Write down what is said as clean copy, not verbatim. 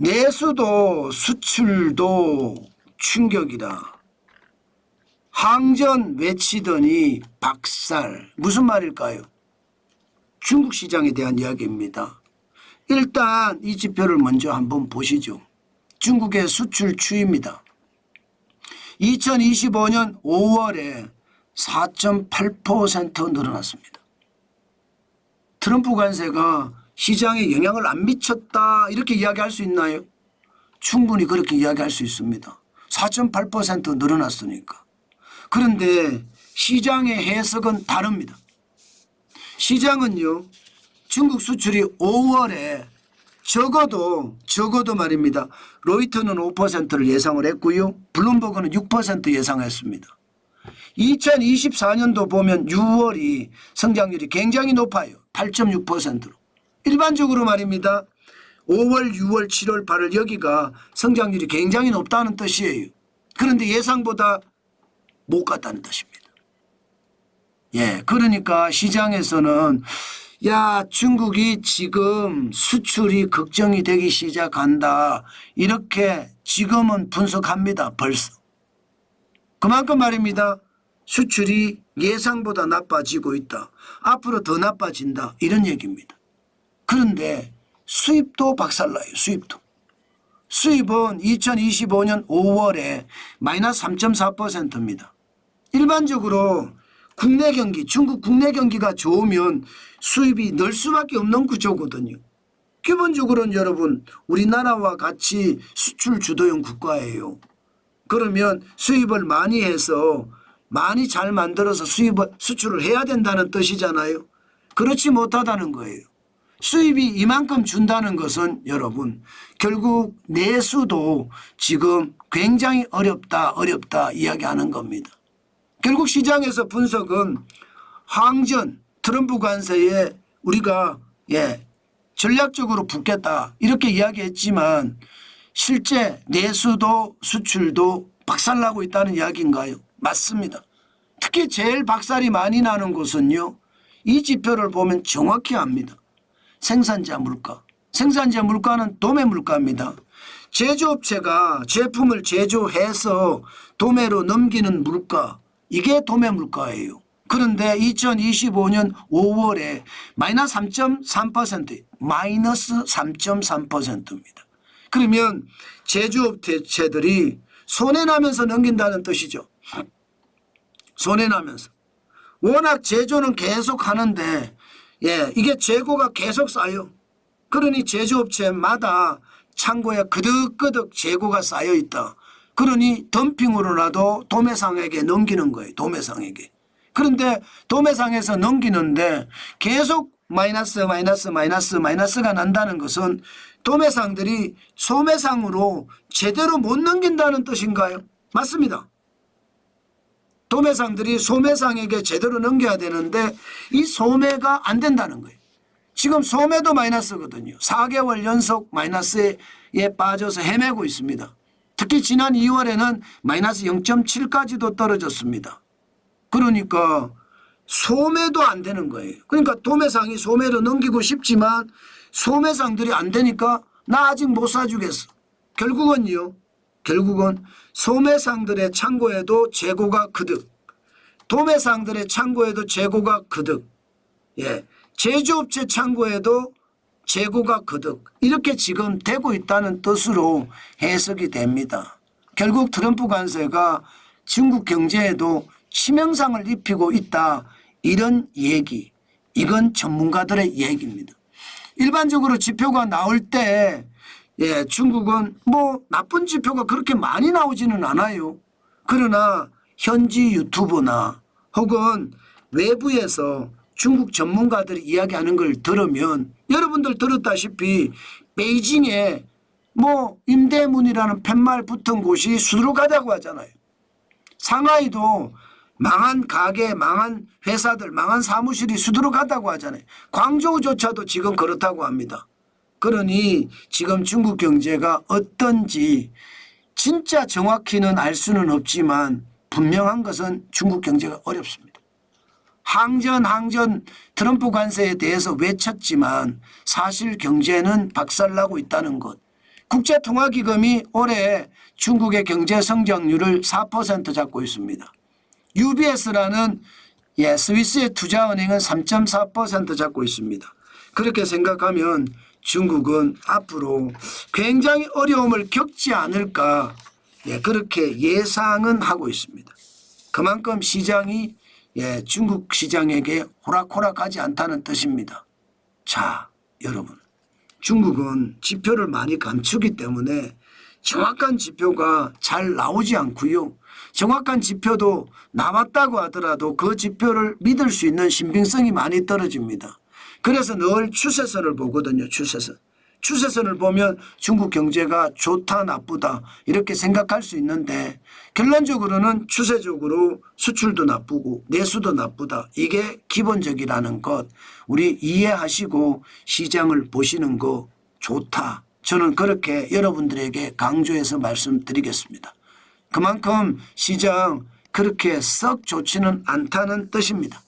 내수도 수출도 충격이다. 항전 외치더니 박살. 무슨 말일까요? 중국 시장에 대한 이야기입니다. 일단 이 지표를 먼저 한번 보시죠. 중국의 수출 추이입니다. 2025년 5월에 4.8% 늘어났습니다. 트럼프 관세가 시장에 영향을 안 미쳤다 이렇게 이야기할 수 있나요? 충분히 그렇게 이야기할 수 있습니다. 4.8% 늘어났으니까. 그런데 시장의 해석은 다릅니다. 시장은요, 중국 수출이 5월에 적어도 말입니다. 로이터는 5%를 예상을 했고요. 블룸버그는 6% 예상했습니다. 2024년도 보면 6월이 성장률이 굉장히 높아요. 8.6%로. 일반적으로 말입니다. 5월, 6월, 7월, 8월 여기가 성장률이 굉장히 높다는 뜻이에요. 그런데 예상보다 못 갔다는 뜻입니다. 예, 그러니까 시장에서는 야, 중국이 지금 수출이 걱정이 되기 시작한다. 이렇게 지금은 분석합니다. 벌써. 그만큼 말입니다. 수출이 예상보다 나빠지고 있다. 앞으로 더 나빠진다. 이런 얘기입니다. 그런데 수입도 박살나요. 수입도. 수입은 2025년 5월에 마이너스 3.4%입니다. 일반적으로 국내 경기, 중국 국내 경기가 좋으면 수입이 늘 수밖에 없는 구조거든요. 기본적으로는 여러분 우리나라와 같이 수출 주도형 국가예요. 그러면 수입을 많이 해서 많이 잘 만들어서 수출을 해야 된다는 뜻이잖아요. 그렇지 못하다는 거예요. 수입이 이만큼 준다는 것은 여러분 결국 내수도 지금 굉장히 어렵다 이야기하는 겁니다. 결국 시장에서 분석은 항전 트럼프 관세에 우리가 전략적으로 붙겠다 이렇게 이야기했지만 실제 내수도 수출도 박살나고 있다는 이야기인가요? 맞습니다. 특히 제일 박살이 많이 나는 곳은요. 이 지표를 보면 정확히 압니다. 생산자 물가. 생산자 물가는 도매 물가입니다. 제조업체가 제품을 제조해서 도매로 넘기는 물가. 이게 도매 물가예요. 그런데 2025년 5월에 마이너스 3.3%, 마이너스 3.3%입니다. 그러면 제조업체들이 손해나면서 넘긴다는 뜻이죠. 손해나면서. 워낙 제조는 계속 하는데 이게 재고가 계속 쌓여. 그러니 제조업체마다 창고에 그득그득 재고가 쌓여 있다. 그러니 덤핑으로라도 도매상에게 넘기는 거예요. 도매상에게. 그런데 도매상에서 넘기는데 계속 마이너스가 난다는 것은 도매상들이 소매상으로 제대로 못 넘긴다는 뜻인가요? 맞습니다. 도매상들이 소매상에게 제대로 넘겨야 되는데 이 소매가 안 된다는 거예요. 지금 소매도 마이너스거든요. 4개월 연속 마이너스에 빠져서 헤매고 있습니다. 특히 지난 2월에는 마이너스 0.7까지도 떨어졌습니다. 그러니까 소매도 안 되는 거예요. 그러니까 도매상이 소매로 넘기고 싶지만 소매상들이 안 되니까 나 아직 못 사주겠어. 결국은 소매상들의 창고에도 재고가 그득, 도매상들의 창고에도 재고가 그득, 제조업체 창고에도 재고가 그득 이렇게 지금 되고 있다는 뜻으로 해석이 됩니다. 결국 트럼프 관세가 중국 경제에도 치명상을 입히고 있다 이런 얘기, 이건 전문가들의 얘기입니다. 일반적으로 지표가 나올 때 중국은 뭐 나쁜 지표가 그렇게 많이 나오지는 않아요. 그러나 현지 유튜브나 혹은 외부에서 중국 전문가들이 이야기하는 걸 들으면 여러분들 들었다시피 베이징에 뭐 임대문이라는 팻말 붙은 곳이 수두룩하다고 하잖아요. 상하이도 망한 가게, 망한 회사들, 망한 사무실이 수두룩하다고 하잖아요. 광저우조차도 지금 그렇다고 합니다. 그러니 지금 중국 경제가 어떤지 진짜 정확히는 알 수는 없지만 분명한 것은 중국 경제가 어렵습니다. 항전 트럼프 관세에 대해서 외쳤지만 사실 경제는 박살나고 있다는 것. 국제통화기금이 올해 중국의 경제 성장률을 4% 잡고 있습니다. UBS라는 스위스의 투자은행은 3.4% 잡고 있습니다. 그렇게 생각하면 중국은 앞으로 굉장히 어려움을 겪지 않을까 그렇게 예상은 하고 있습니다. 그만큼 시장이 중국 시장에게 호락호락하지 않다는 뜻입니다. 자, 여러분, 중국은 지표를 많이 감추기 때문에 정확한 지표가 잘 나오지 않고요. 정확한 지표도 나왔다고 하더라도 그 지표를 믿을 수 있는 신빙성이 많이 떨어집니다. 그래서 늘 추세선을 보거든요. 추세선. 추세선을 보면 중국 경제가 좋다 나쁘다 이렇게 생각할 수 있는데 결론적으로는 추세적으로 수출도 나쁘고 내수도 나쁘다. 이게 기본적이라는 것 우리 이해하시고 시장을 보시는 거 좋다. 저는 그렇게 여러분들에게 강조해서 말씀드리겠습니다. 그만큼 시장 그렇게 썩 좋지는 않다는 뜻입니다.